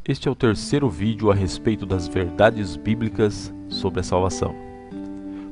Este é o terceiro vídeo a respeito das verdades bíblicas sobre a salvação.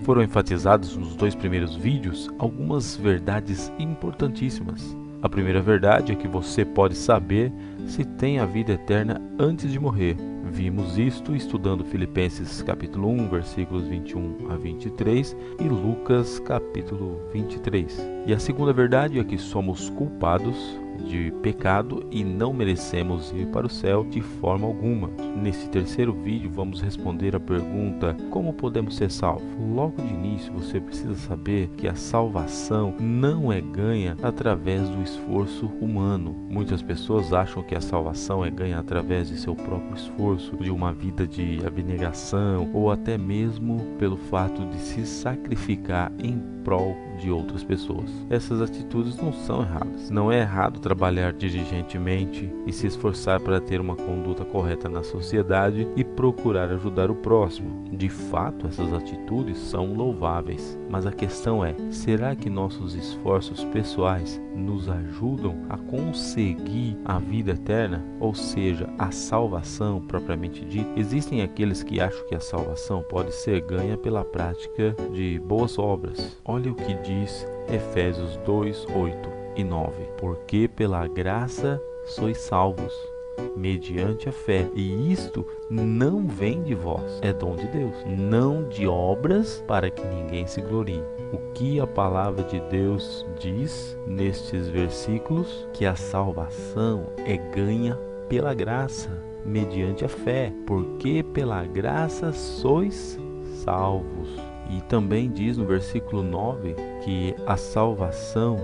Foram enfatizados nos dois primeiros vídeos algumas verdades importantíssimas. A primeira verdade é que você pode saber se tem a vida eterna antes de morrer. Vimos isto estudando Filipenses capítulo 1, versículos 21 a 23 e Lucas capítulo 23. E a segunda verdade é que somos culpados de pecado e não merecemos ir para o céu de forma alguma. Nesse terceiro vídeo vamos responder a pergunta: como podemos ser salvos? Logo de início você precisa saber que a salvação não é ganha através do esforço humano. Muitas pessoas acham que a salvação é ganha através de seu próprio esforço, de uma vida de abnegação ou até mesmo pelo fato de se sacrificar em prol de outras pessoas. Essas atitudes não são erradas. Não é errado trabalhar diligentemente e se esforçar para ter uma conduta correta na sociedade e procurar ajudar o próximo. De fato, essas atitudes são louváveis, mas a questão é: será que nossos esforços pessoais nos ajudam a conseguir a vida eterna? Ou seja, a salvação propriamente dita? Existem aqueles que acham que a salvação pode ser ganha pela prática de boas obras. Olha o que diz Efésios 2, 8 e 9. Porque pela graça sois salvos, mediante a fé, e isto não vem de vós, é dom de Deus, não de obras, para que ninguém se glorie. O que a palavra de Deus diz nestes versículos? Que a salvação é ganha pela graça, mediante a fé, porque pela graça sois salvos. E também diz no versículo 9 que a salvação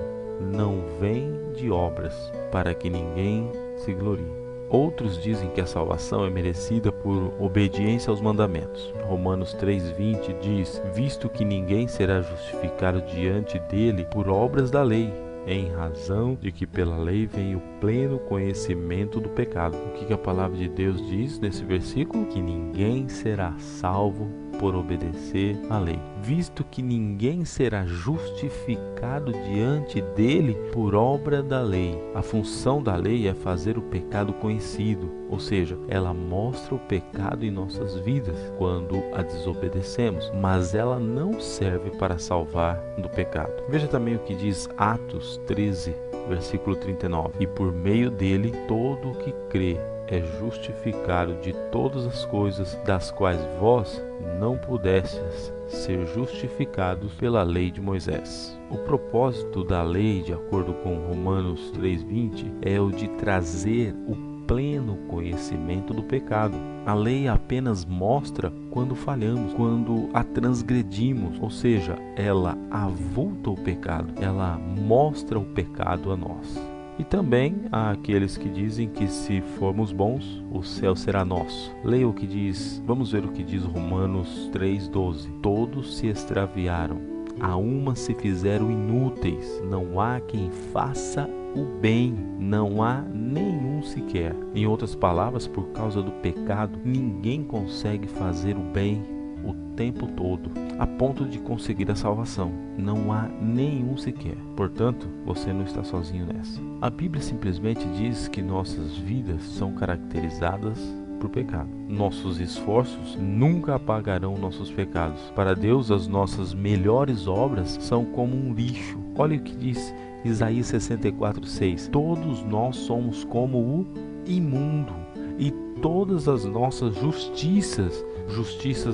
não vem de obras, para que ninguém se glorie. Outros dizem que a salvação é merecida por obediência aos mandamentos. Romanos 3:20 diz: visto que ninguém será justificado diante dele por obras da lei, em razão de que pela lei vem o pleno conhecimento do pecado. O que a palavra de Deus diz nesse versículo? Que ninguém será salvo por obedecer à lei, visto que ninguém será justificado diante dele por obra da lei. A função da lei é fazer o pecado conhecido, ou seja, ela mostra o pecado em nossas vidas quando a desobedecemos, mas ela não serve para salvar do pecado. Veja também o que diz Atos 13, versículo 39. E por meio dele todo o que crê é justificado de todas as coisas das quais vós não pudestes ser justificados pela lei de Moisés. O propósito da lei, de acordo com Romanos 3:20, é o de trazer o pleno conhecimento do pecado. A lei apenas mostra quando falhamos, quando a transgredimos, ou seja, ela avulta o pecado, ela mostra o pecado a nós. E também há aqueles que dizem que se formos bons, o céu será nosso. Leia o que diz, vamos ver o que diz Romanos 3:12. Todos se extraviaram, a uma se fizeram inúteis, não há quem faça o bem, não há nenhum sequer. Em outras palavras, por causa do pecado, ninguém consegue fazer o bem o tempo todo, a ponto de conseguir a salvação. Não há nenhum sequer. Portanto, você não está sozinho nessa. A Bíblia simplesmente diz que nossas vidas são caracterizadas por pecado. Nossos esforços nunca apagarão nossos pecados. Para Deus, as nossas melhores obras são como um lixo. Olha o que diz Isaías 64:6. Todos nós somos como o imundo, e todas as nossas justiças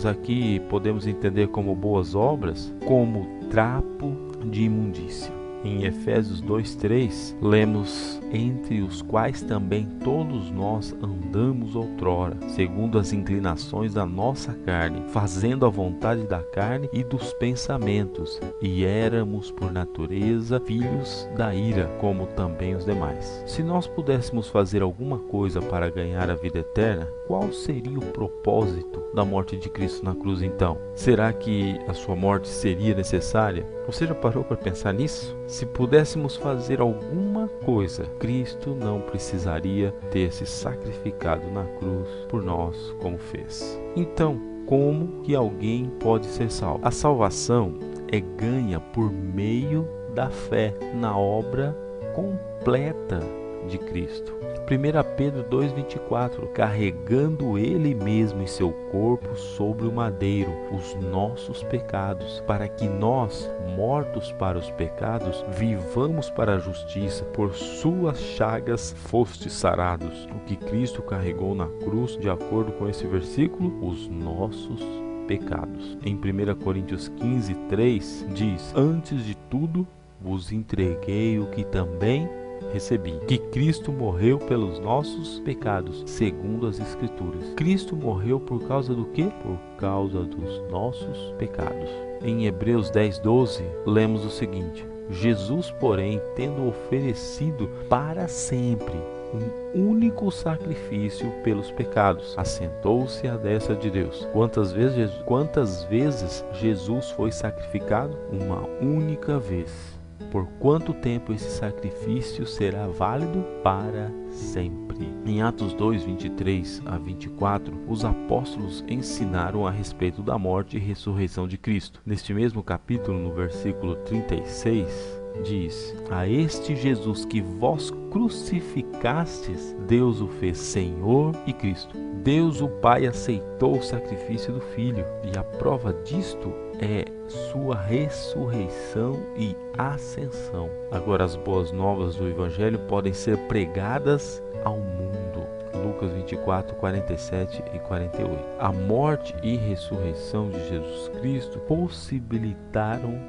aqui podemos entender como boas obras, como trapo de imundícia. Em Efésios 2:3, lemos: entre os quais também todos nós andamos outrora, segundo as inclinações da nossa carne, fazendo a vontade da carne e dos pensamentos, e éramos por natureza filhos da ira, como também os demais. Se nós pudéssemos fazer alguma coisa para ganhar a vida eterna, qual seria o propósito da morte de Cristo na cruz então? Será que a sua morte seria necessária? Você já parou para pensar nisso? Se pudéssemos fazer alguma coisa, Cristo não precisaria ter se sacrificado na cruz por nós como fez. Então, como que alguém pode ser salvo? A salvação é ganha por meio da fé na obra completa de Cristo. 1 Pedro 2,24, carregando Ele mesmo em seu corpo sobre o madeiro os nossos pecados, para que nós, mortos para os pecados, vivamos para a justiça. Por suas chagas fostes sarados. O que Cristo carregou na cruz, de acordo com esse versículo, os nossos pecados. Em 1 Coríntios 15:3 diz: antes de tudo vos entreguei o que também recebi, que Cristo morreu pelos nossos pecados, segundo as Escrituras. Cristo morreu por causa do quê? Por causa dos nossos pecados. Em Hebreus 10:12, lemos o seguinte: Jesus, porém, tendo oferecido para sempre um único sacrifício pelos pecados, assentou-se à destra de Deus. Quantas vezes Jesus foi sacrificado? Uma única vez. Por quanto tempo esse sacrifício será válido? Para sempre. Em Atos 2:23-24, os apóstolos ensinaram a respeito da morte e ressurreição de Cristo. Neste mesmo capítulo, no versículo 36, diz: a este Jesus que vós crucificastes, Deus o fez Senhor e Cristo. Deus o Pai aceitou o sacrifício do Filho, e a prova disto é sua ressurreição e ascensão. Agora, as boas novas do Evangelho podem ser pregadas ao mundo. Lucas 24, 47 e 48. A morte e ressurreição de Jesus Cristo possibilitaram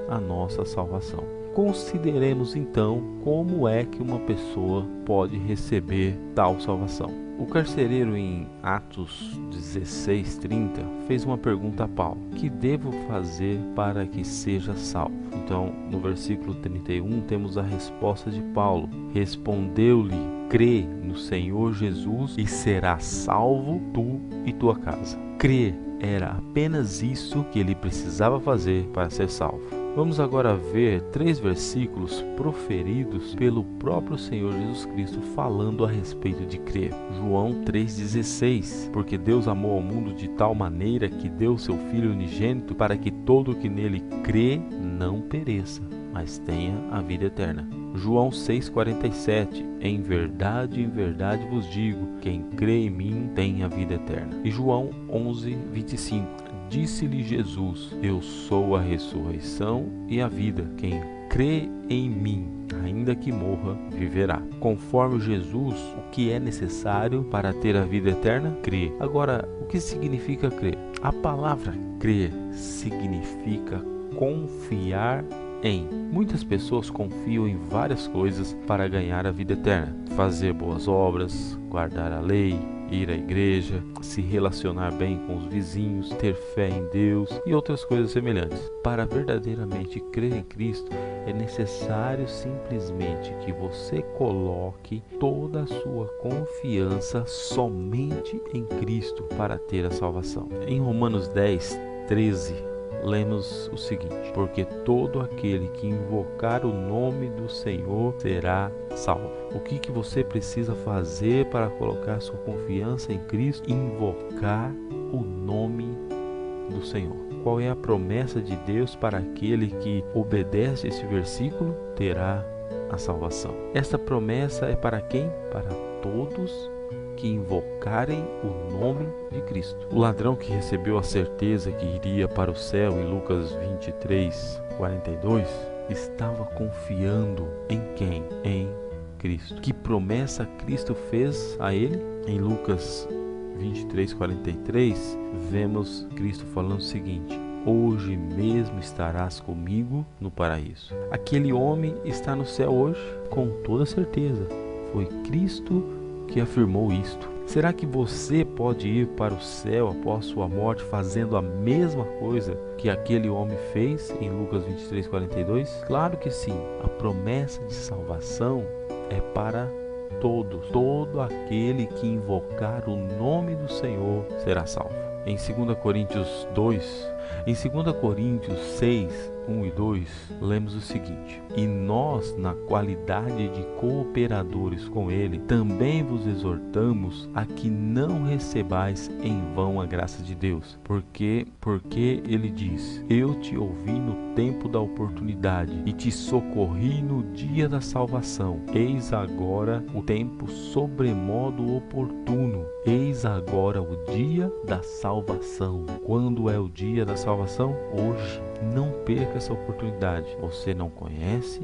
a nossa salvação. Consideremos então como é que uma pessoa pode receber tal salvação. O carcereiro, em Atos 16:30, fez uma pergunta a Paulo: que devo fazer para que seja salvo? Então, no versículo 31, temos a resposta de Paulo. Respondeu-lhe: crê no Senhor Jesus e serás salvo tu e tua casa. Crer era apenas isso que ele precisava fazer para ser salvo. Vamos agora ver 3 versículos proferidos pelo próprio Senhor Jesus Cristo falando a respeito de crer. João 3,16: porque Deus amou ao mundo de tal maneira que deu seu Filho unigênito, para que todo o que nele crê não pereça, mas tenha a vida eterna. João 6,47: em verdade vos digo, quem crê em mim tem a vida eterna. E João 11:25: disse-lhe Jesus: eu sou a ressurreição e a vida. Quem crê em mim, ainda que morra, viverá. Conforme Jesus, o que é necessário para ter a vida eterna? Crer. Agora, o que significa crer? A palavra crer significa confiar em. Muitas pessoas confiam em várias coisas para ganhar a vida eterna: fazer boas obras, guardar a lei, ir à igreja, se relacionar bem com os vizinhos, ter fé em Deus e outras coisas semelhantes. Para verdadeiramente crer em Cristo, é necessário simplesmente que você coloque toda a sua confiança somente em Cristo para ter a salvação. Em Romanos 10:13, lemos o seguinte: porque todo aquele que invocar o nome do Senhor será salvo. O que você precisa fazer para colocar sua confiança em Cristo? Invocar o nome do Senhor. Qual é a promessa de Deus para aquele que obedece esse versículo? Terá a salvação. Esta promessa é para quem? Para todos que invocarem o nome de Cristo. O ladrão que recebeu a certeza que iria para o céu em Lucas 23:42 estava confiando em quem? Em Cristo. Que promessa Cristo fez a ele? Em Lucas 23:43 vemos Cristo falando o seguinte: hoje mesmo estarás comigo no paraíso. Aquele homem está no céu hoje? Com toda certeza. Foi Cristo que afirmou isto. Será que você pode ir para o céu após sua morte fazendo a mesma coisa que aquele homem fez em Lucas 23:42? Claro que sim. A promessa de salvação é para todos. Todo aquele que invocar o nome do Senhor será salvo. Em 2 Coríntios 6, 1 e 2, lemos o seguinte: E nós, na qualidade de cooperadores com ele, também vos exortamos a que não recebais em vão a graça de Deus, porque ele diz: Eu te ouvi no tempo da oportunidade e te socorri no dia da salvação. Eis agora o tempo sobremodo oportuno. Eis agora o dia da salvação. Quando é o dia da salvação? Hoje. Não perca essa oportunidade. Você não conhece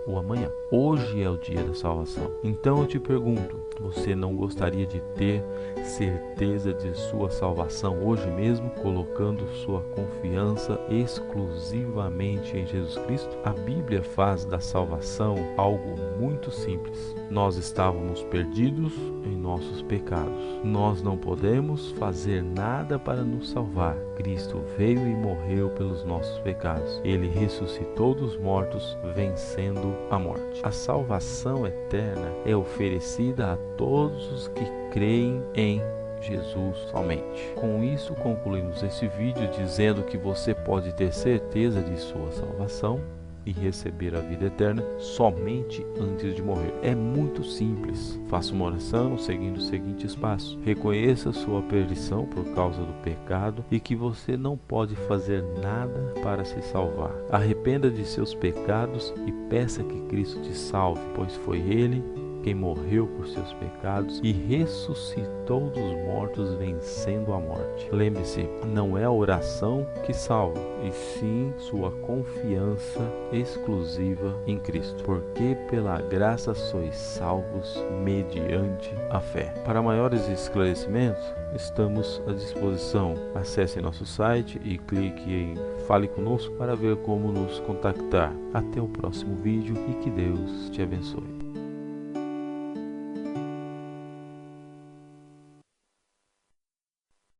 o amanhã. Hoje é o dia da salvação. Então eu te pergunto, você não gostaria de ter certeza de sua salvação hoje mesmo, colocando sua confiança exclusivamente em Jesus Cristo? A Bíblia faz da salvação algo muito simples. Nós estávamos perdidos em nossos pecados. Nós não podemos fazer nada para nos salvar. Cristo veio e morreu pelos nossos pecados. Ele ressuscitou dos mortos, vencendo a morte. A salvação eterna é oferecida a todos os que creem em Jesus somente. Com isso concluímos esse vídeo dizendo que você pode ter certeza de sua salvação e receber a vida eterna somente antes de morrer. É muito simples. Faça uma oração seguindo os seguintes passos. Reconheça sua perdição por causa do pecado e que você não pode fazer nada para se salvar. Arrependa de seus pecados e peça que Cristo te salve, pois foi Ele quem morreu por seus pecados e ressuscitou dos mortos, vencendo a morte. Lembre-se, não é a oração que salva, e sim sua confiança exclusiva em Cristo, porque pela graça sois salvos mediante a fé. Para maiores esclarecimentos, estamos à disposição. Acesse nosso site e clique em Fale Conosco para ver como nos contactar. Até o próximo vídeo e que Deus te abençoe.